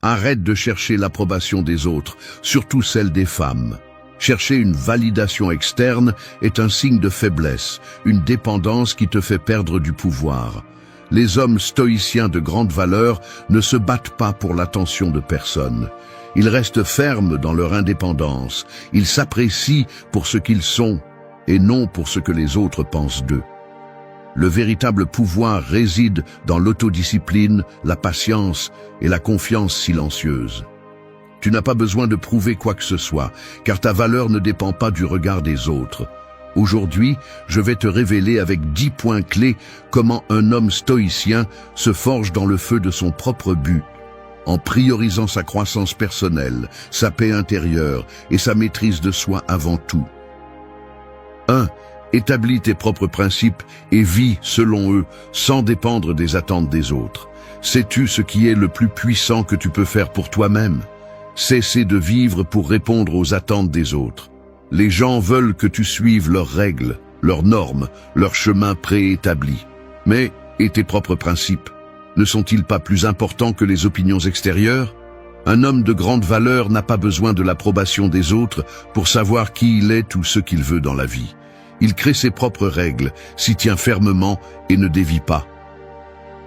Arrête de chercher l'approbation des autres, surtout celle des femmes. Chercher une validation externe est un signe de faiblesse, une dépendance qui te fait perdre du pouvoir. Les hommes stoïciens de grande valeur ne se battent pas pour l'attention de personne. Ils restent fermes dans leur indépendance. Ils s'apprécient pour ce qu'ils sont et non pour ce que les autres pensent d'eux. Le véritable pouvoir réside dans l'autodiscipline, la patience et la confiance silencieuse. Tu n'as pas besoin de prouver quoi que ce soit, car ta valeur ne dépend pas du regard des autres. Aujourd'hui, je vais te révéler avec 10 points clés comment un homme stoïcien se forge dans le feu de son propre but, en priorisant sa croissance personnelle, sa paix intérieure et sa maîtrise de soi avant tout. 1. Établis tes propres principes et vis selon eux, sans dépendre des attentes des autres. Sais-tu ce qui est le plus puissant que tu peux faire pour toi-même? Cesser de vivre pour répondre aux attentes des autres. Les gens veulent que tu suives leurs règles, leurs normes, leur chemin préétabli. Mais, et tes propres principes, ne sont-ils pas plus importants que les opinions extérieures? Un homme de grande valeur n'a pas besoin de l'approbation des autres pour savoir qui il est ou ce qu'il veut dans la vie. Il crée ses propres règles, s'y tient fermement et ne dévie pas.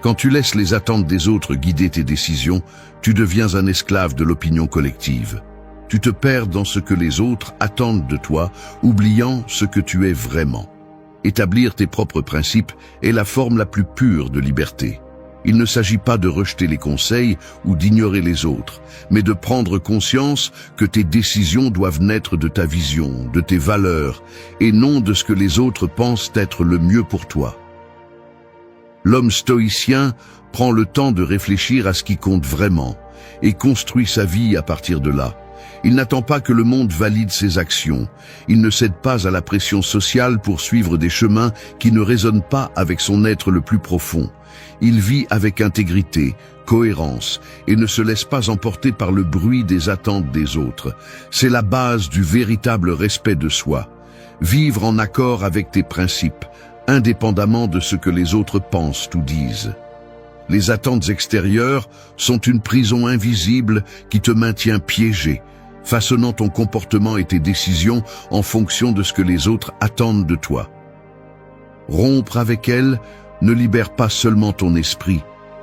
Quand tu laisses les attentes des autres guider tes décisions, tu deviens un esclave de l'opinion collective. Tu te perds dans ce que les autres attendent de toi, oubliant ce que tu es vraiment. Établir tes propres principes est la forme la plus pure de liberté. Il ne s'agit pas de rejeter les conseils ou d'ignorer les autres, mais de prendre conscience que tes décisions doivent naître de ta vision, de tes valeurs, et non de ce que les autres pensent être le mieux pour toi. L'homme stoïcien prend le temps de réfléchir à ce qui compte vraiment et construit sa vie à partir de là. Il n'attend pas que le monde valide ses actions. Il ne cède pas à la pression sociale pour suivre des chemins qui ne résonnent pas avec son être le plus profond. Il vit avec intégrité, cohérence et ne se laisse pas emporter par le bruit des attentes des autres. C'est la base du véritable respect de soi. Vivre en accord avec tes principes, indépendamment de ce que les autres pensent ou disent. Les attentes extérieures sont une prison invisible qui te maintient piégé, façonnant ton comportement et tes décisions en fonction de ce que les autres attendent de toi. Rompre avec elles ne libère pas seulement ton esprit,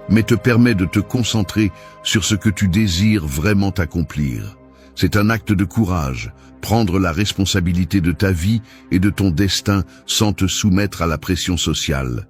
mais te permet de te concentrer sur ce que tu désires vraiment accomplir. C'est un acte de courage, prendre la responsabilité de ta vie et de ton destin sans te soumettre à la pression sociale.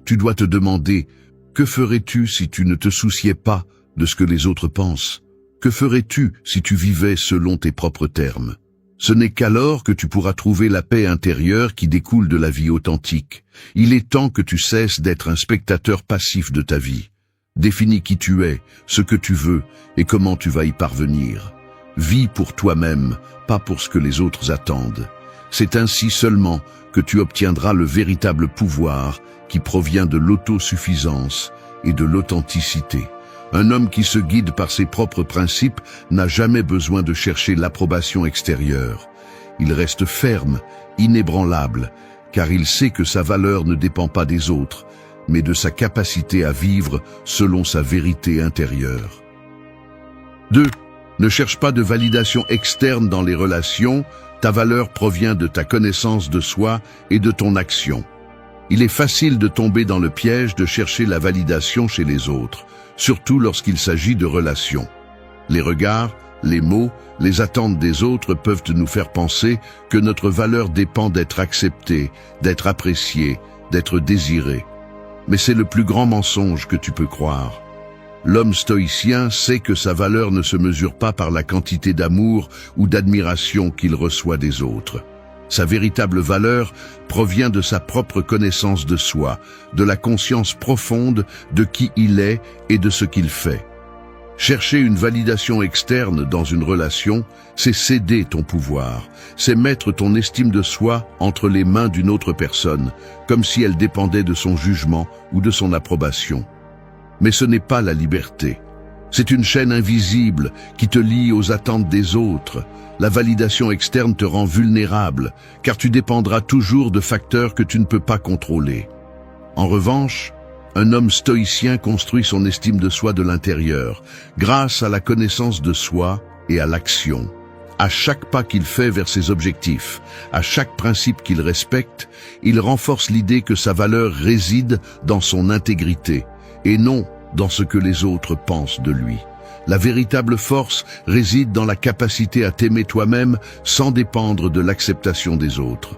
Tu dois te demander, que ferais-tu si tu ne te souciais pas de ce que les autres pensent? Que ferais-tu si tu vivais selon tes propres termes? Ce n'est qu'alors que tu pourras trouver la paix intérieure qui découle de la vie authentique. Il est temps que tu cesses d'être un spectateur passif de ta vie. Définis qui tu es, ce que tu veux et comment tu vas y parvenir. Vis pour toi-même, pas pour ce que les autres attendent. C'est ainsi seulement que tu obtiendras le véritable pouvoir qui provient de l'autosuffisance et de l'authenticité. Un homme qui se guide par ses propres principes n'a jamais besoin de chercher l'approbation extérieure. Il reste ferme, inébranlable, car il sait que sa valeur ne dépend pas des autres, mais de sa capacité à vivre selon sa vérité intérieure. 2. Ne cherche pas de validation externe dans les relations, ta valeur provient de ta connaissance de soi et de ton action. Il est facile de tomber dans le piège de chercher la validation chez les autres, surtout lorsqu'il s'agit de relations. Les regards, les mots, les attentes des autres peuvent nous faire penser que notre valeur dépend d'être acceptée, d'être appréciée, d'être désirée. Mais c'est le plus grand mensonge que tu peux croire. L'homme stoïcien sait que sa valeur ne se mesure pas par la quantité d'amour ou d'admiration qu'il reçoit des autres. Sa véritable valeur provient de sa propre connaissance de soi, de la conscience profonde de qui il est et de ce qu'il fait. Chercher une validation externe dans une relation, c'est céder ton pouvoir, c'est mettre ton estime de soi entre les mains d'une autre personne, comme si elle dépendait de son jugement ou de son approbation. Mais ce n'est pas la liberté. C'est une chaîne invisible qui te lie aux attentes des autres. La validation externe te rend vulnérable, car tu dépendras toujours de facteurs que tu ne peux pas contrôler. En revanche, Un homme stoïcien construit son estime de soi de l'intérieur, grâce à la connaissance de soi et à l'action. À chaque pas qu'il fait vers ses objectifs, à chaque principe qu'il respecte, il renforce l'idée que sa valeur réside dans son intégrité, et non dans ce que les autres pensent de lui. La véritable force réside dans la capacité à t'aimer toi-même sans dépendre de l'acceptation des autres.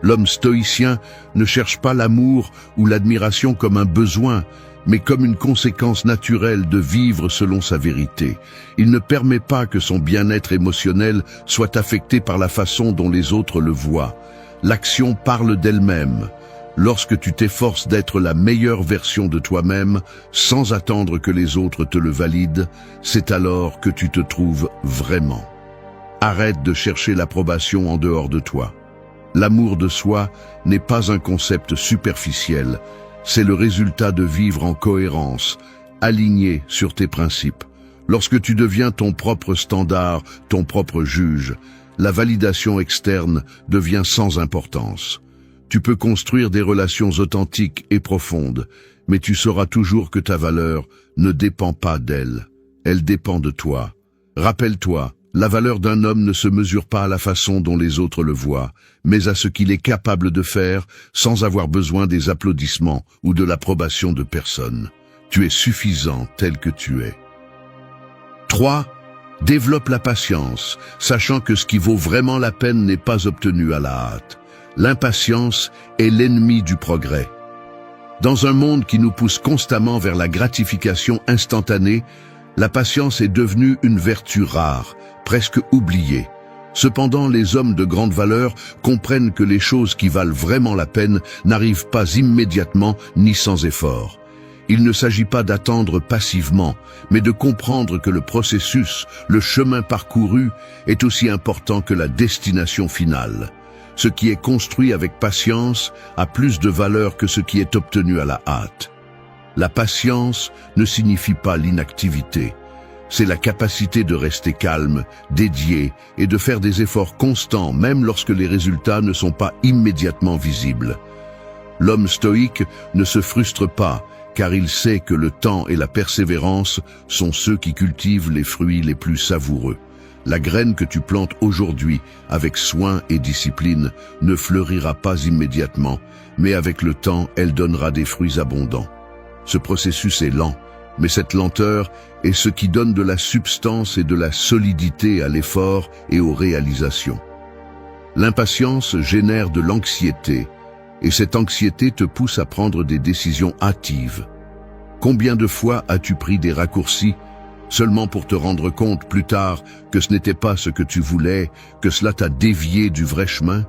L'homme stoïcien ne cherche pas l'amour ou l'admiration comme un besoin, mais comme une conséquence naturelle de vivre selon sa vérité. Il ne permet pas que son bien-être émotionnel soit affecté par la façon dont les autres le voient. L'action parle d'elle-même. Lorsque tu t'efforces d'être la meilleure version de toi-même, sans attendre que les autres te le valident, c'est alors que tu te trouves vraiment. Arrête de chercher l'approbation en dehors de toi. L'amour de soi n'est pas un concept superficiel, c'est le résultat de vivre en cohérence, aligné sur tes principes. Lorsque tu deviens ton propre standard, ton propre juge, la validation externe devient sans importance. Tu peux construire des relations authentiques et profondes, mais tu sauras toujours que ta valeur ne dépend pas d'elle. Elle dépend de toi. Rappelle-toi, la valeur d'un homme ne se mesure pas à la façon dont les autres le voient, mais à ce qu'il est capable de faire sans avoir besoin des applaudissements ou de l'approbation de personne. Tu es suffisant tel que tu es. 3. Développe la patience, sachant que ce qui vaut vraiment la peine n'est pas obtenu à la hâte. L'impatience est l'ennemi du progrès. Dans un monde qui nous pousse constamment vers la gratification instantanée, la patience est devenue une vertu rare, presque oubliée. Cependant, les hommes de grande valeur comprennent que les choses qui valent vraiment la peine n'arrivent pas immédiatement ni sans effort. Il ne s'agit pas d'attendre passivement, mais de comprendre que le processus, le chemin parcouru, est aussi important que la destination finale. Ce qui est construit avec patience a plus de valeur que ce qui est obtenu à la hâte. La patience ne signifie pas l'inactivité. C'est la capacité de rester calme, dédié et de faire des efforts constants même lorsque les résultats ne sont pas immédiatement visibles. L'homme stoïque ne se frustre pas car il sait que le temps et la persévérance sont ceux qui cultivent les fruits les plus savoureux. La graine que tu plantes aujourd'hui avec soin et discipline ne fleurira pas immédiatement, mais avec le temps, elle donnera des fruits abondants. Ce processus est lent, mais cette lenteur est ce qui donne de la substance et de la solidité à l'effort et aux réalisations. L'impatience génère de l'anxiété, et cette anxiété te pousse à prendre des décisions hâtives. Combien de fois as-tu pris des raccourcis seulement pour te rendre compte plus tard que ce n'était pas ce que tu voulais, que cela t'a dévié du vrai chemin?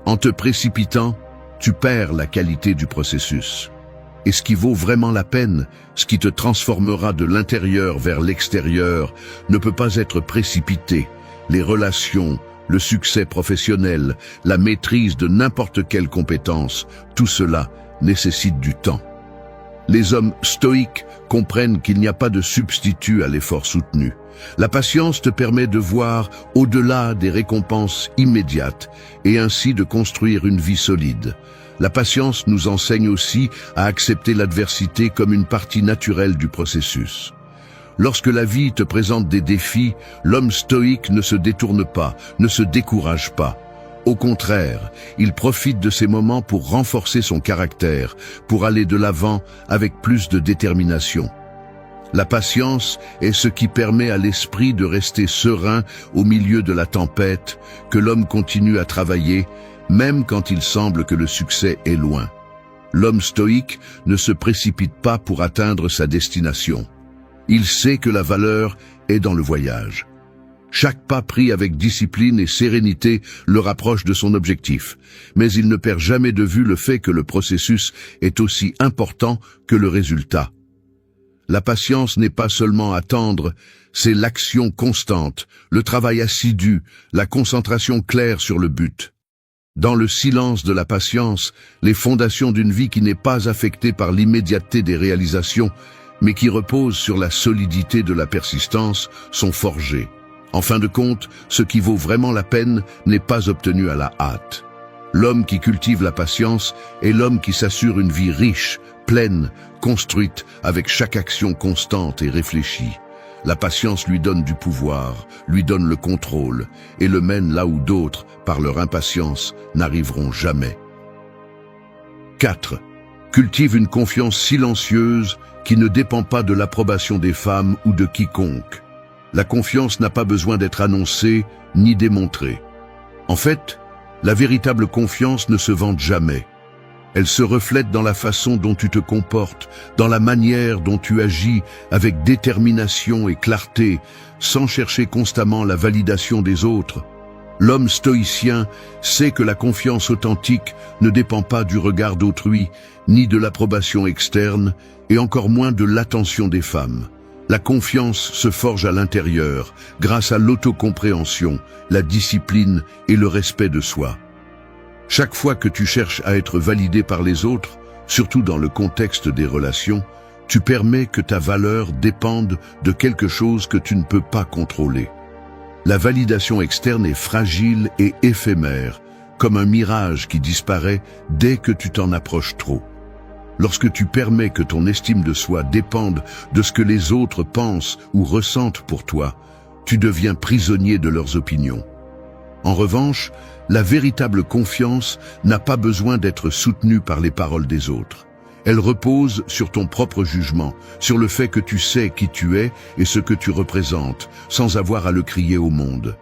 En te précipitant, tu perds la qualité du processus. Et ce qui vaut vraiment la peine, ce qui te transformera de l'intérieur vers l'extérieur, ne peut pas être précipité. Les relations, le succès professionnel, la maîtrise de n'importe quelle compétence, tout cela nécessite du temps. Les hommes stoïques comprennent qu'il n'y a pas de substitut à l'effort soutenu. La patience te permet de voir au-delà des récompenses immédiates et ainsi de construire une vie solide. La patience nous enseigne aussi à accepter l'adversité comme une partie naturelle du processus. Lorsque la vie te présente des défis, l'homme stoïque ne se détourne pas, ne se décourage pas. Au contraire, il profite de ces moments pour renforcer son caractère, pour aller de l'avant avec plus de détermination. La patience est ce qui permet à l'esprit de rester serein au milieu de la tempête, que l'homme continue à travailler, même quand il semble que le succès est loin. L'homme stoïque ne se précipite pas pour atteindre sa destination. Il sait que la valeur est dans le voyage. Chaque pas pris avec discipline et sérénité le rapproche de son objectif, mais il ne perd jamais de vue le fait que le processus est aussi important que le résultat. La patience n'est pas seulement attendre, c'est l'action constante, le travail assidu, la concentration claire sur le but. Dans le silence de la patience, les fondations d'une vie qui n'est pas affectée par l'immédiateté des réalisations, mais qui repose sur la solidité de la persistance, sont forgées. En fin de compte, ce qui vaut vraiment la peine n'est pas obtenu à la hâte. L'homme qui cultive la patience est l'homme qui s'assure une vie riche, pleine, construite avec chaque action constante et réfléchie. La patience lui donne du pouvoir, lui donne le contrôle, et le mène là où d'autres, par leur impatience, n'arriveront jamais. 4. Cultive une confiance silencieuse qui ne dépend pas de l'approbation des femmes ou de quiconque. La confiance n'a pas besoin d'être annoncée ni démontrée. En fait, la véritable confiance ne se vante jamais. Elle se reflète dans la façon dont tu te comportes, dans la manière dont tu agis avec détermination et clarté, sans chercher constamment la validation des autres. L'homme stoïcien sait que la confiance authentique ne dépend pas du regard d'autrui, ni de l'approbation externe, et encore moins de l'attention des femmes. La confiance se forge à l'intérieur, grâce à l'autocompréhension, la discipline et le respect de soi. Chaque fois que tu cherches à être validé par les autres, surtout dans le contexte des relations, tu permets que ta valeur dépende de quelque chose que tu ne peux pas contrôler. La validation externe est fragile et éphémère, comme un mirage qui disparaît dès que tu t'en approches trop. Lorsque tu permets que ton estime de soi dépende de ce que les autres pensent ou ressentent pour toi, tu deviens prisonnier de leurs opinions. En revanche, la véritable confiance n'a pas besoin d'être soutenue par les paroles des autres. Elle repose sur ton propre jugement, sur le fait que tu sais qui tu es et ce que tu représentes, sans avoir à le crier au monde.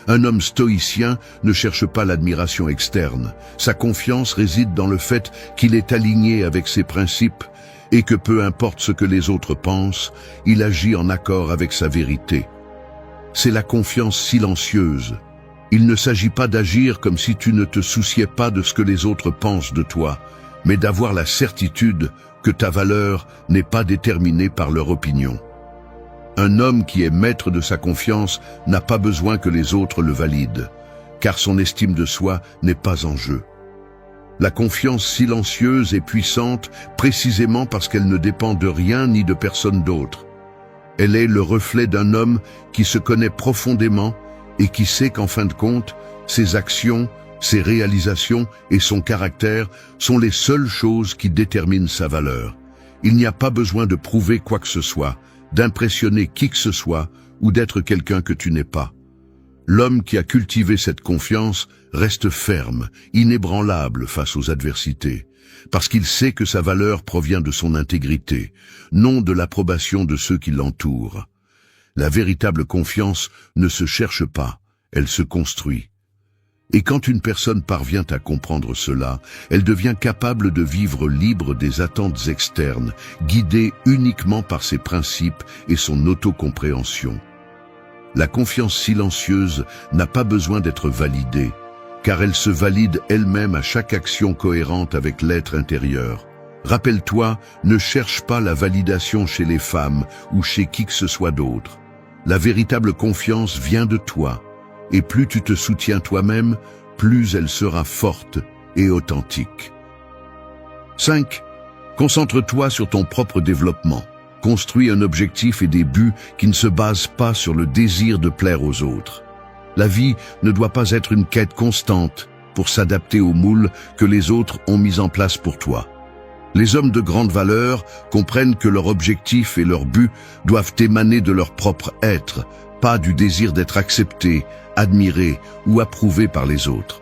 Un homme stoïcien ne cherche pas l'admiration externe. Sa confiance réside dans le fait qu'il est aligné avec ses principes et que peu importe ce que les autres pensent, il agit en accord avec sa vérité. C'est la confiance silencieuse. Il ne s'agit pas d'agir comme si tu ne te souciais pas de ce que les autres pensent de toi, mais d'avoir la certitude que ta valeur n'est pas déterminée par leur opinion. Un homme qui est maître de sa confiance n'a pas besoin que les autres le valident, car son estime de soi n'est pas en jeu. La confiance silencieuse est puissante précisément parce qu'elle ne dépend de rien ni de personne d'autre. Elle est le reflet d'un homme qui se connaît profondément et qui sait qu'en fin de compte, ses actions, ses réalisations et son caractère sont les seules choses qui déterminent sa valeur. Il n'y a pas besoin de prouver quoi que ce soit, d'impressionner qui que ce soit ou d'être quelqu'un que tu n'es pas. L'homme qui a cultivé cette confiance reste ferme, inébranlable face aux adversités, parce qu'il sait que sa valeur provient de son intégrité, non de l'approbation de ceux qui l'entourent. La véritable confiance ne se cherche pas, elle se construit. Et quand une personne parvient à comprendre cela, elle devient capable de vivre libre des attentes externes, guidée uniquement par ses principes et son autocompréhension. La confiance silencieuse n'a pas besoin d'être validée, car elle se valide elle-même à chaque action cohérente avec l'être intérieur. Rappelle-toi, ne cherche pas la validation chez les femmes ou chez qui que ce soit d'autre. La véritable confiance vient de toi. Et plus tu te soutiens toi-même, plus elle sera forte et authentique. 5. Concentre-toi sur ton propre développement. Construis un objectif et des buts qui ne se basent pas sur le désir de plaire aux autres. La vie ne doit pas être une quête constante pour s'adapter aux moules que les autres ont mis en place pour toi. Les hommes de grande valeur comprennent que leur objectif et leur but doivent émaner de leur propre être, pas du désir d'être accepté, admiré ou approuvé par les autres.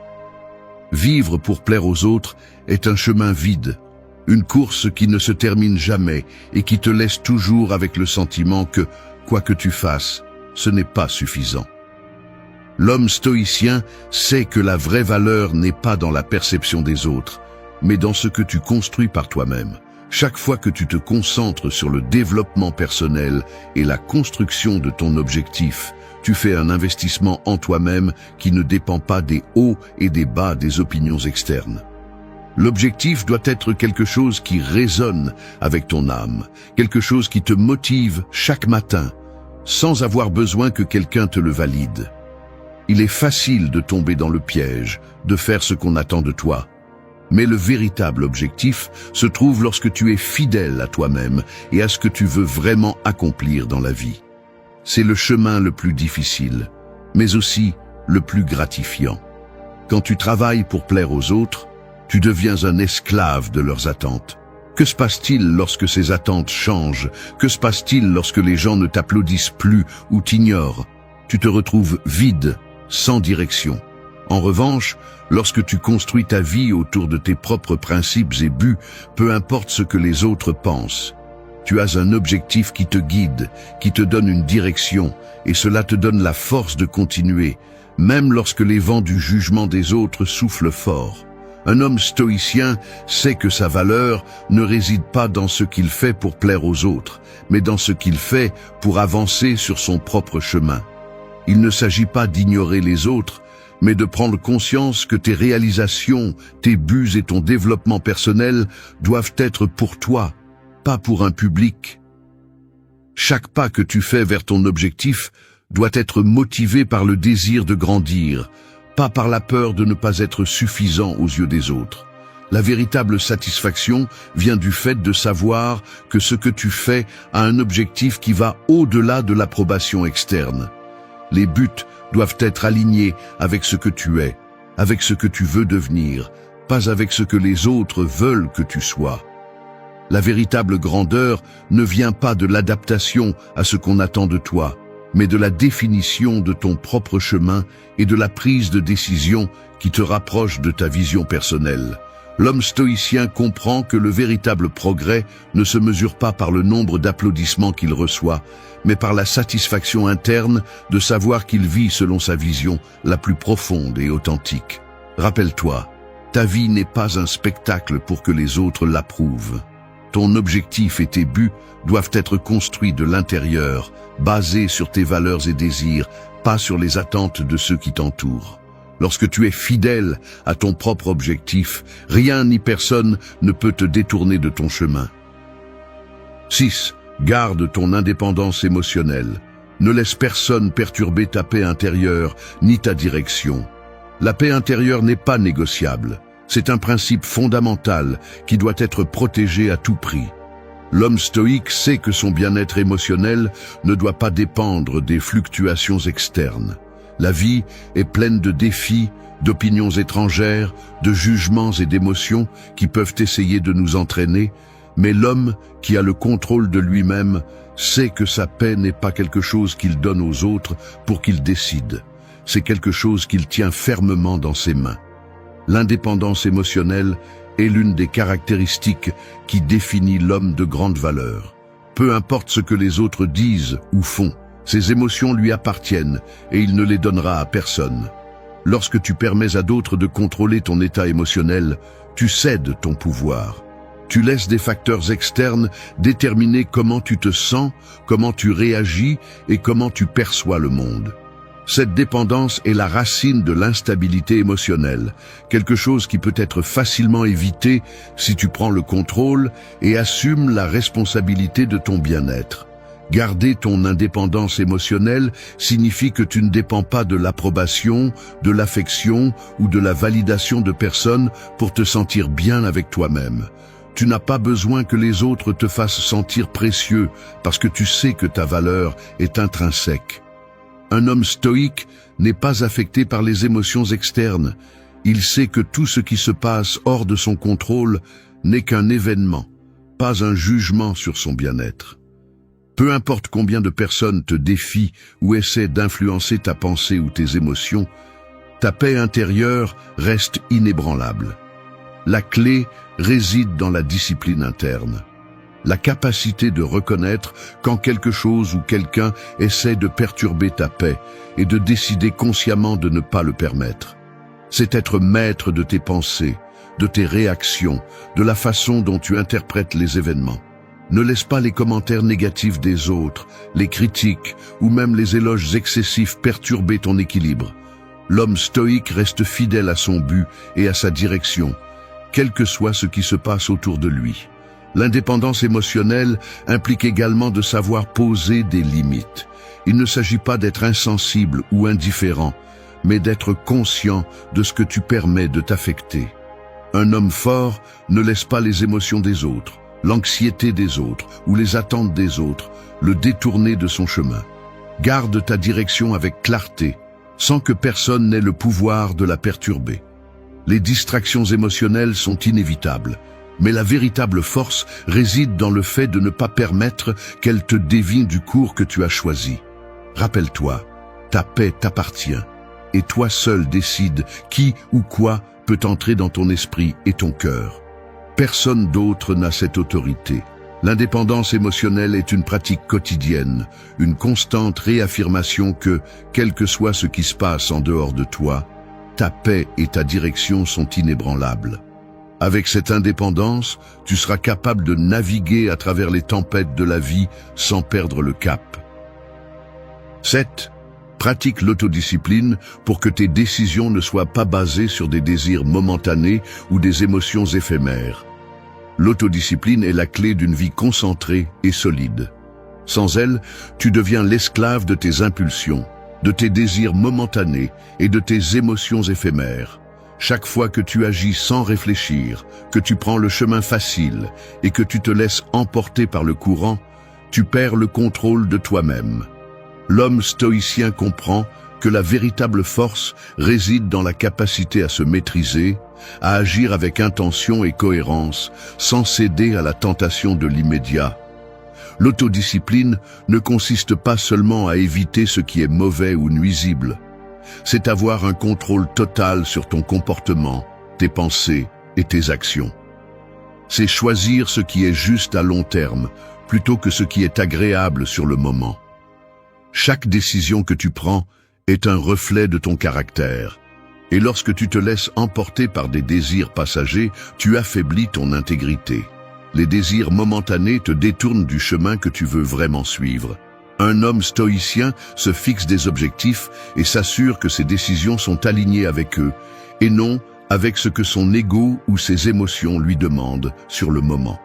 Vivre pour plaire aux autres est un chemin vide, une course qui ne se termine jamais et qui te laisse toujours avec le sentiment que, quoi que tu fasses, ce n'est pas suffisant. L'homme stoïcien sait que la vraie valeur n'est pas dans la perception des autres, mais dans ce que tu construis par toi-même. Chaque fois que tu te concentres sur le développement personnel et la construction de ton objectif, tu fais un investissement en toi-même qui ne dépend pas des hauts et des bas des opinions externes. L'objectif doit être quelque chose qui résonne avec ton âme, quelque chose qui te motive chaque matin, sans avoir besoin que quelqu'un te le valide. Il est facile de tomber dans le piège, de faire ce qu'on attend de toi. Mais le véritable objectif se trouve lorsque tu es fidèle à toi-même et à ce que tu veux vraiment accomplir dans la vie. C'est le chemin le plus difficile, mais aussi le plus gratifiant. Quand tu travailles pour plaire aux autres, tu deviens un esclave de leurs attentes. Que se passe-t-il lorsque ces attentes changent? Que se passe-t-il lorsque les gens ne t'applaudissent plus ou t'ignorent? Tu te retrouves vide, sans direction. En revanche, lorsque tu construis ta vie autour de tes propres principes et buts, peu importe ce que les autres pensent, tu as un objectif qui te guide, qui te donne une direction, et cela te donne la force de continuer, même lorsque les vents du jugement des autres soufflent fort. Un homme stoïcien sait que sa valeur ne réside pas dans ce qu'il fait pour plaire aux autres, mais dans ce qu'il fait pour avancer sur son propre chemin. Il ne s'agit pas d'ignorer les autres, mais de prendre conscience que tes réalisations, tes buts et ton développement personnel doivent être pour toi, pas pour un public. Chaque pas que tu fais vers ton objectif doit être motivé par le désir de grandir, pas par la peur de ne pas être suffisant aux yeux des autres. La véritable satisfaction vient du fait de savoir que ce que tu fais a un objectif qui va au-delà de l'approbation externe. Les buts doivent être alignés avec ce que tu es, avec ce que tu veux devenir, pas avec ce que les autres veulent que tu sois. La véritable grandeur ne vient pas de l'adaptation à ce qu'on attend de toi, mais de la définition de ton propre chemin et de la prise de décision qui te rapproche de ta vision personnelle. L'homme stoïcien comprend que le véritable progrès ne se mesure pas par le nombre d'applaudissements qu'il reçoit, mais par la satisfaction interne de savoir qu'il vit selon sa vision la plus profonde et authentique. Rappelle-toi, ta vie n'est pas un spectacle pour que les autres l'approuvent. Ton objectif et tes buts doivent être construits de l'intérieur, basés sur tes valeurs et désirs, pas sur les attentes de ceux qui t'entourent. Lorsque tu es fidèle à ton propre objectif, rien ni personne ne peut te détourner de ton chemin. 6. Garde ton indépendance émotionnelle. Ne laisse personne perturber ta paix intérieure ni ta direction. La paix intérieure n'est pas négociable. C'est un principe fondamental qui doit être protégé à tout prix. L'homme stoïque sait que son bien-être émotionnel ne doit pas dépendre des fluctuations externes. La vie est pleine de défis, d'opinions étrangères, de jugements et d'émotions qui peuvent essayer de nous entraîner, mais l'homme qui a le contrôle de lui-même sait que sa paix n'est pas quelque chose qu'il donne aux autres pour qu'ils décident. C'est quelque chose qu'il tient fermement dans ses mains. L'indépendance émotionnelle est l'une des caractéristiques qui définit l'homme de grande valeur. Peu importe ce que les autres disent ou font, ses émotions lui appartiennent et il ne les donnera à personne. Lorsque tu permets à d'autres de contrôler ton état émotionnel, tu cèdes ton pouvoir. Tu laisses des facteurs externes déterminer comment tu te sens, comment tu réagis et comment tu perçois le monde. Cette dépendance est la racine de l'instabilité émotionnelle, quelque chose qui peut être facilement évité si tu prends le contrôle et assumes la responsabilité de ton bien-être. Garder ton indépendance émotionnelle signifie que tu ne dépends pas de l'approbation, de l'affection ou de la validation de personnes pour te sentir bien avec toi-même. Tu n'as pas besoin que les autres te fassent sentir précieux parce que tu sais que ta valeur est intrinsèque. Un homme stoïque n'est pas affecté par les émotions externes. Il sait que tout ce qui se passe hors de son contrôle n'est qu'un événement, pas un jugement sur son bien-être. Peu importe combien de personnes te défient ou essaient d'influencer ta pensée ou tes émotions, ta paix intérieure reste inébranlable. La clé réside dans la discipline interne. La capacité de reconnaître quand quelque chose ou quelqu'un essaie de perturber ta paix et de décider consciemment de ne pas le permettre. C'est être maître de tes pensées, de tes réactions, de la façon dont tu interprètes les événements. Ne laisse pas les commentaires négatifs des autres, les critiques ou même les éloges excessifs perturber ton équilibre. L'homme stoïque reste fidèle à son but et à sa direction, quel que soit ce qui se passe autour de lui. L'indépendance émotionnelle implique également de savoir poser des limites. Il ne s'agit pas d'être insensible ou indifférent, mais d'être conscient de ce que tu permets de t'affecter. Un homme fort ne laisse pas les émotions des autres, l'anxiété des autres ou les attentes des autres le détourner de son chemin. Garde ta direction avec clarté, sans que personne n'ait le pouvoir de la perturber. Les distractions émotionnelles sont inévitables, Mais la véritable force réside dans le fait de ne pas permettre qu'elle te dévie du cours que tu as choisi. Rappelle-toi, ta paix t'appartient, et toi seul décides qui ou quoi peut entrer dans ton esprit et ton cœur. Personne d'autre n'a cette autorité. L'indépendance émotionnelle est une pratique quotidienne, une constante réaffirmation que, quel que soit ce qui se passe en dehors de toi, ta paix et ta direction sont inébranlables. Avec cette indépendance, tu seras capable de naviguer à travers les tempêtes de la vie sans perdre le cap. 7. Pratique l'autodiscipline pour que tes décisions ne soient pas basées sur des désirs momentanés ou des émotions éphémères. L'autodiscipline est la clé d'une vie concentrée et solide. Sans elle, tu deviens l'esclave de tes impulsions, de tes désirs momentanés et de tes émotions éphémères. Chaque fois que tu agis sans réfléchir, que tu prends le chemin facile et que tu te laisses emporter par le courant, tu perds le contrôle de toi-même. L'homme stoïcien comprend que la véritable force réside dans la capacité à se maîtriser, à agir avec intention et cohérence, sans céder à la tentation de l'immédiat. L'autodiscipline ne consiste pas seulement à éviter ce qui est mauvais ou nuisible. C'est avoir un contrôle total sur ton comportement, tes pensées et tes actions. C'est choisir ce qui est juste à long terme, plutôt que ce qui est agréable sur le moment. Chaque décision que tu prends est un reflet de ton caractère. Et lorsque tu te laisses emporter par des désirs passagers, tu affaiblis ton intégrité. Les désirs momentanés te détournent du chemin que tu veux vraiment suivre. Un homme stoïcien se fixe des objectifs et s'assure que ses décisions sont alignées avec eux, et non avec ce que son ego ou ses émotions lui demandent sur le moment.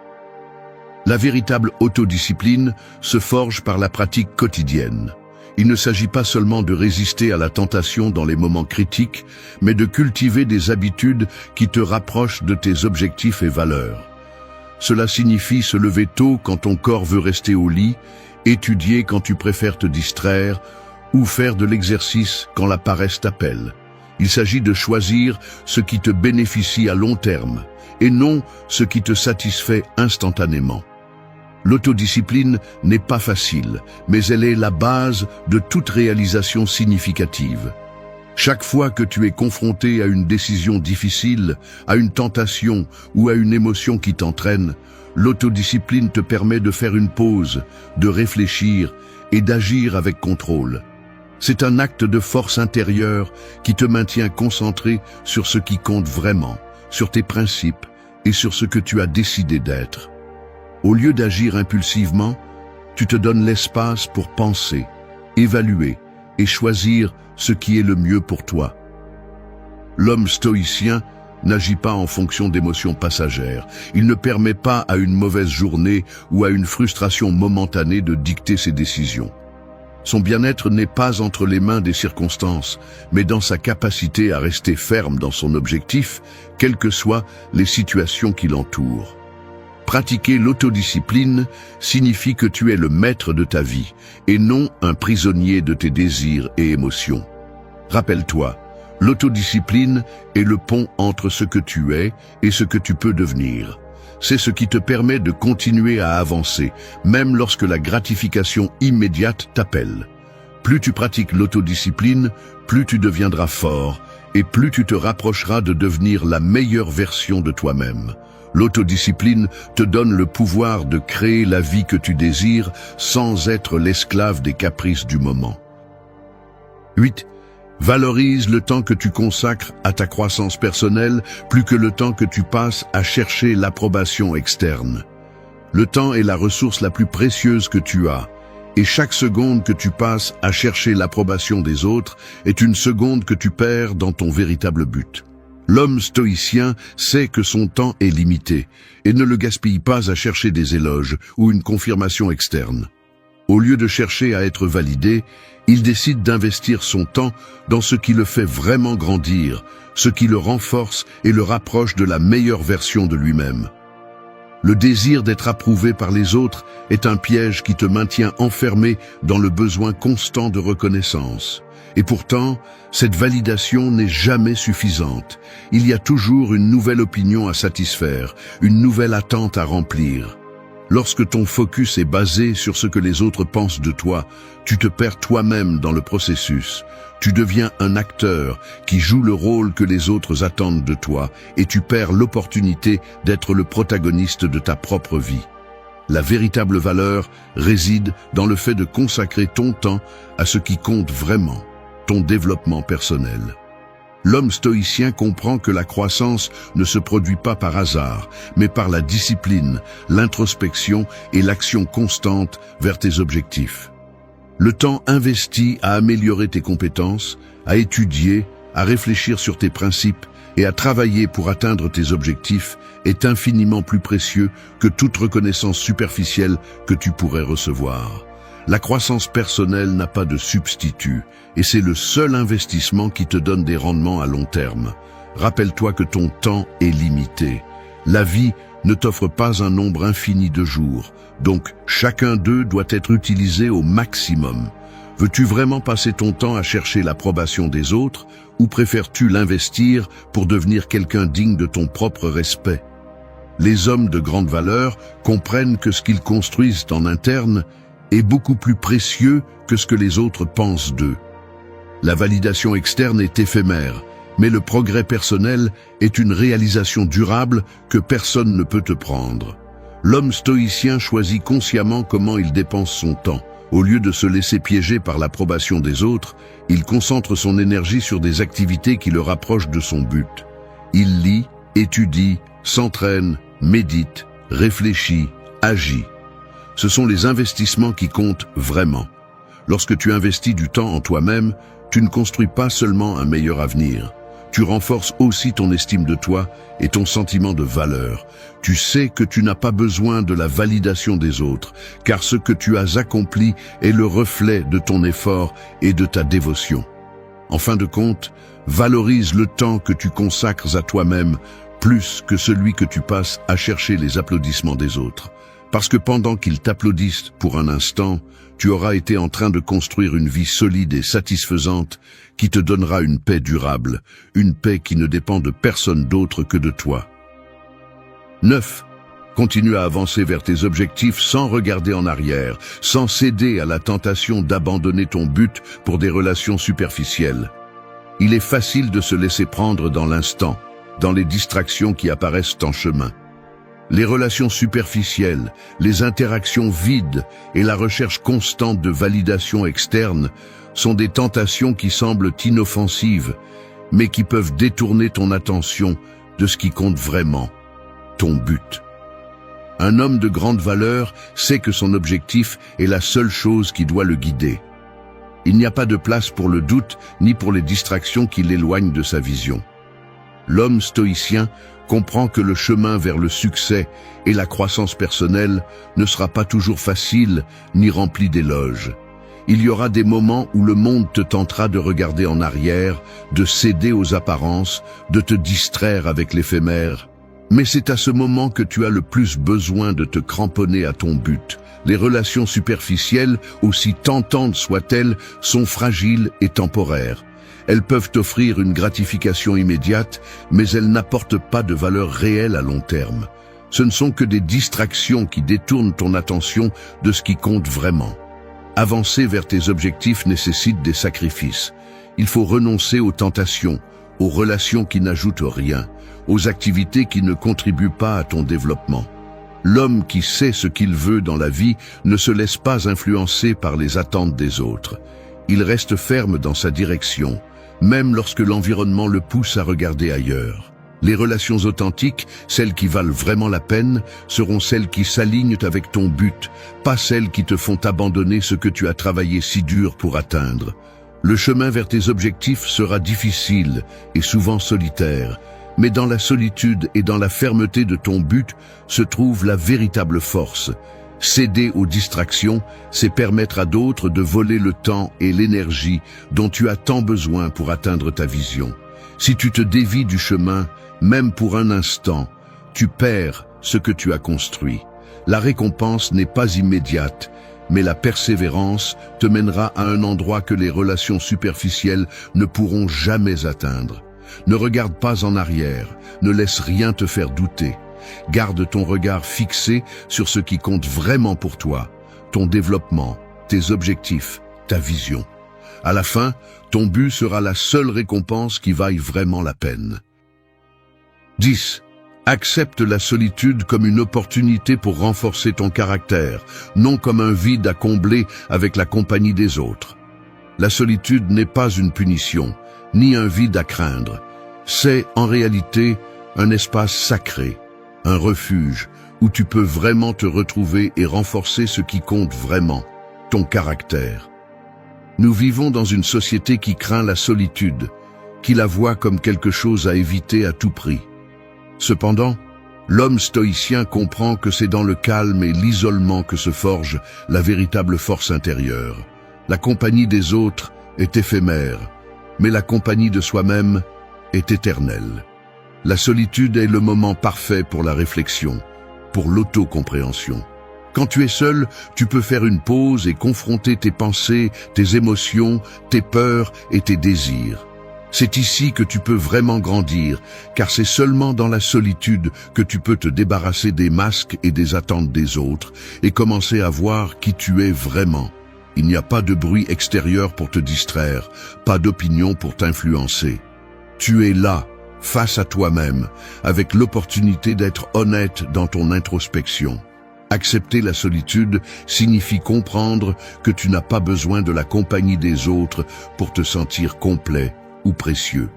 La véritable autodiscipline se forge par la pratique quotidienne. Il ne s'agit pas seulement de résister à la tentation dans les moments critiques, mais de cultiver des habitudes qui te rapprochent de tes objectifs et valeurs. Cela signifie se lever tôt quand ton corps veut rester au lit, étudier quand tu préfères te distraire, ou faire de l'exercice quand la paresse t'appelle. Il s'agit de choisir ce qui te bénéficie à long terme, et non ce qui te satisfait instantanément. L'autodiscipline n'est pas facile, mais elle est la base de toute réalisation significative. Chaque fois que tu es confronté à une décision difficile, à une tentation ou à une émotion qui t'entraîne, l'autodiscipline te permet de faire une pause, de réfléchir et d'agir avec contrôle. C'est un acte de force intérieure qui te maintient concentré sur ce qui compte vraiment, sur tes principes et sur ce que tu as décidé d'être. Au lieu d'agir impulsivement, tu te donnes l'espace pour penser, évaluer et choisir ce qui est le mieux pour toi. L'homme stoïcien n'agit pas en fonction d'émotions passagères. Il ne permet pas à une mauvaise journée ou à une frustration momentanée de dicter ses décisions. Son bien-être n'est pas entre les mains des circonstances, mais dans sa capacité à rester ferme dans son objectif, quelles que soient les situations qui l'entourent. Pratiquer l'autodiscipline signifie que tu es le maître de ta vie et non un prisonnier de tes désirs et émotions. Rappelle-toi, l'autodiscipline est le pont entre ce que tu es et ce que tu peux devenir. C'est ce qui te permet de continuer à avancer, même lorsque la gratification immédiate t'appelle. Plus tu pratiques l'autodiscipline, plus tu deviendras fort et plus tu te rapprocheras de devenir la meilleure version de toi-même. L'autodiscipline te donne le pouvoir de créer la vie que tu désires sans être l'esclave des caprices du moment. 8. Valorise le temps que tu consacres à ta croissance personnelle plus que le temps que tu passes à chercher l'approbation externe. Le temps est la ressource la plus précieuse que tu as, et chaque seconde que tu passes à chercher l'approbation des autres est une seconde que tu perds dans ton véritable but. L'homme stoïcien sait que son temps est limité et ne le gaspille pas à chercher des éloges ou une confirmation externe. Au lieu de chercher à être validé, il décide d'investir son temps dans ce qui le fait vraiment grandir, ce qui le renforce et le rapproche de la meilleure version de lui-même. Le désir d'être approuvé par les autres est un piège qui te maintient enfermé dans le besoin constant de reconnaissance. Et pourtant, cette validation n'est jamais suffisante. Il y a toujours une nouvelle opinion à satisfaire, une nouvelle attente à remplir. Lorsque ton focus est basé sur ce que les autres pensent de toi, tu te perds toi-même dans le processus. Tu deviens un acteur qui joue le rôle que les autres attendent de toi et tu perds l'opportunité d'être le protagoniste de ta propre vie. La véritable valeur réside dans le fait de consacrer ton temps à ce qui compte vraiment, ton développement personnel. L'homme stoïcien comprend que la croissance ne se produit pas par hasard, mais par la discipline, l'introspection et l'action constante vers tes objectifs. Le temps investi à améliorer tes compétences, à étudier, à réfléchir sur tes principes et à travailler pour atteindre tes objectifs est infiniment plus précieux que toute reconnaissance superficielle que tu pourrais recevoir. La croissance personnelle n'a pas de substitut et c'est le seul investissement qui te donne des rendements à long terme. Rappelle-toi que ton temps est limité. La vie ne t'offre pas un nombre infini de jours, donc chacun d'eux doit être utilisé au maximum. Veux-tu vraiment passer ton temps à chercher l'approbation des autres ou préfères-tu l'investir pour devenir quelqu'un digne de ton propre respect? Les hommes de grande valeur comprennent que ce qu'ils construisent en interne est beaucoup plus précieux que ce que les autres pensent d'eux. La validation externe est éphémère, mais le progrès personnel est une réalisation durable que personne ne peut te prendre. L'homme stoïcien choisit consciemment comment il dépense son temps. Au lieu de se laisser piéger par l'approbation des autres, il concentre son énergie sur des activités qui le rapprochent de son but. Il lit, étudie, s'entraîne, médite, réfléchit, agit. Ce sont les investissements qui comptent vraiment. Lorsque tu investis du temps en toi-même, tu ne construis pas seulement un meilleur avenir. Tu renforces aussi ton estime de toi et ton sentiment de valeur. Tu sais que tu n'as pas besoin de la validation des autres, car ce que tu as accompli est le reflet de ton effort et de ta dévotion. En fin de compte, valorise le temps que tu consacres à toi-même plus que celui que tu passes à chercher les applaudissements des autres. Parce que pendant qu'ils t'applaudissent pour un instant, tu auras été en train de construire une vie solide et satisfaisante qui te donnera une paix durable, une paix qui ne dépend de personne d'autre que de toi. 9. Continue à avancer vers tes objectifs sans regarder en arrière, sans céder à la tentation d'abandonner ton but pour des relations superficielles. Il est facile de se laisser prendre dans l'instant, dans les distractions qui apparaissent en chemin. Les relations superficielles, les interactions vides et la recherche constante de validation externe sont des tentations qui semblent inoffensives, mais qui peuvent détourner ton attention de ce qui compte vraiment, ton but. Un homme de grande valeur sait que son objectif est la seule chose qui doit le guider. Il n'y a pas de place pour le doute ni pour les distractions qui l'éloignent de sa vision. L'homme stoïcien comprend que le chemin vers le succès et la croissance personnelle ne sera pas toujours facile ni rempli d'éloges. Il y aura des moments où le monde te tentera de regarder en arrière, de céder aux apparences, de te distraire avec l'éphémère. Mais c'est à ce moment que tu as le plus besoin de te cramponner à ton but. Les relations superficielles, aussi tentantes soient-elles, sont fragiles et temporaires. Elles peuvent t'offrir une gratification immédiate, mais elles n'apportent pas de valeur réelle à long terme. Ce ne sont que des distractions qui détournent ton attention de ce qui compte vraiment. Avancer vers tes objectifs nécessite des sacrifices. Il faut renoncer aux tentations, aux relations qui n'ajoutent rien, aux activités qui ne contribuent pas à ton développement. L'homme qui sait ce qu'il veut dans la vie ne se laisse pas influencer par les attentes des autres. Il reste ferme dans sa direction, même lorsque l'environnement le pousse à regarder ailleurs. Les relations authentiques, celles qui valent vraiment la peine, seront celles qui s'alignent avec ton but, pas celles qui te font abandonner ce que tu as travaillé si dur pour atteindre. Le chemin vers tes objectifs sera difficile et souvent solitaire, mais dans la solitude et dans la fermeté de ton but se trouve la véritable force. Céder aux distractions, c'est permettre à d'autres de voler le temps et l'énergie dont tu as tant besoin pour atteindre ta vision. Si tu te dévies du chemin, même pour un instant, tu perds ce que tu as construit. La récompense n'est pas immédiate, mais la persévérance te mènera à un endroit que les relations superficielles ne pourront jamais atteindre. Ne regarde pas en arrière, ne laisse rien te faire douter. Garde ton regard fixé sur ce qui compte vraiment pour toi, ton développement, tes objectifs, ta vision. À la fin, ton but sera la seule récompense qui vaille vraiment la peine. 10. Accepte la solitude comme une opportunité pour renforcer ton caractère, non comme un vide à combler avec la compagnie des autres. La solitude n'est pas une punition, ni un vide à craindre. C'est, en réalité, un espace sacré, un refuge où tu peux vraiment te retrouver et renforcer ce qui compte vraiment, ton caractère. Nous vivons dans une société qui craint la solitude, qui la voit comme quelque chose à éviter à tout prix. Cependant, l'homme stoïcien comprend que c'est dans le calme et l'isolement que se forge la véritable force intérieure. La compagnie des autres est éphémère, mais la compagnie de soi-même est éternelle. La solitude est le moment parfait pour la réflexion, pour l'autocompréhension. Quand tu es seul, tu peux faire une pause et confronter tes pensées, tes émotions, tes peurs et tes désirs. C'est ici que tu peux vraiment grandir, car c'est seulement dans la solitude que tu peux te débarrasser des masques et des attentes des autres et commencer à voir qui tu es vraiment. Il n'y a pas de bruit extérieur pour te distraire, pas d'opinion pour t'influencer. Tu es là, face à toi-même, avec l'opportunité d'être honnête dans ton introspection. Accepter la solitude signifie comprendre que tu n'as pas besoin de la compagnie des autres pour te sentir complet ou précieux.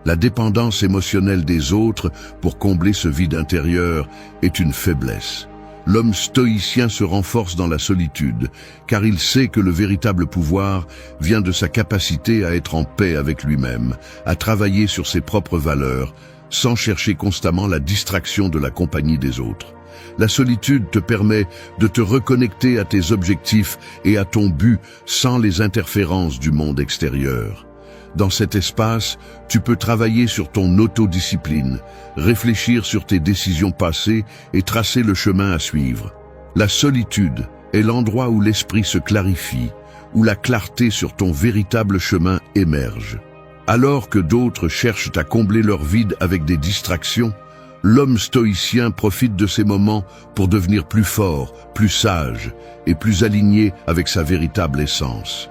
La dépendance émotionnelle des autres pour combler ce vide intérieur est une faiblesse. L'homme stoïcien se renforce dans la solitude, car il sait que le véritable pouvoir vient de sa capacité à être en paix avec lui-même, à travailler sur ses propres valeurs, sans chercher constamment la distraction de la compagnie des autres. La solitude te permet de te reconnecter à tes objectifs et à ton but sans les interférences du monde extérieur. Dans cet espace, tu peux travailler sur ton autodiscipline, réfléchir sur tes décisions passées et tracer le chemin à suivre. La solitude est l'endroit où l'esprit se clarifie, où la clarté sur ton véritable chemin émerge. Alors que d'autres cherchent à combler leur vide avec des distractions, l'homme stoïcien profite de ces moments pour devenir plus fort, plus sage et plus aligné avec sa véritable essence.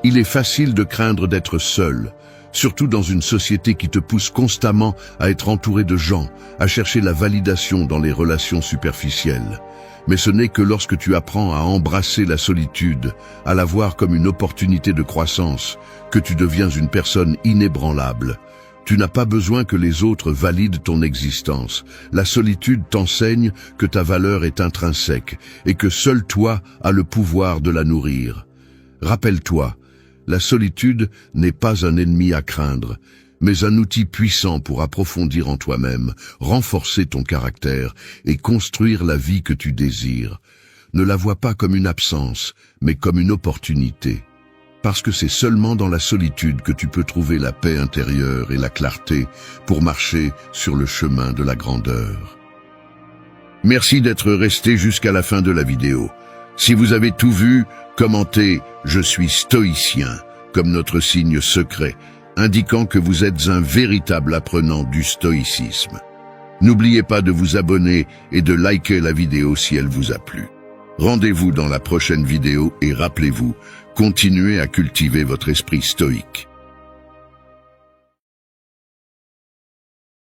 Il est facile de craindre d'être seul, surtout dans une société qui te pousse constamment à être entouré de gens, à chercher la validation dans les relations superficielles. Mais ce n'est que lorsque tu apprends à embrasser la solitude, à la voir comme une opportunité de croissance, que tu deviens une personne inébranlable. Tu n'as pas besoin que les autres valident ton existence. La solitude t'enseigne que ta valeur est intrinsèque et que seul toi as le pouvoir de la nourrir. Rappelle-toi, la solitude n'est pas un ennemi à craindre, mais un outil puissant pour approfondir en toi-même, renforcer ton caractère et construire la vie que tu désires. Ne la vois pas comme une absence, mais comme une opportunité. Parce que c'est seulement dans la solitude que tu peux trouver la paix intérieure et la clarté pour marcher sur le chemin de la grandeur. Merci d'être resté jusqu'à la fin de la vidéo. Si vous avez tout vu, commentez « Je suis stoïcien » comme notre signe secret, indiquant que vous êtes un véritable apprenant du stoïcisme. N'oubliez pas de vous abonner et de liker la vidéo si elle vous a plu. Rendez-vous dans la prochaine vidéo et rappelez-vous, continuez à cultiver votre esprit stoïque.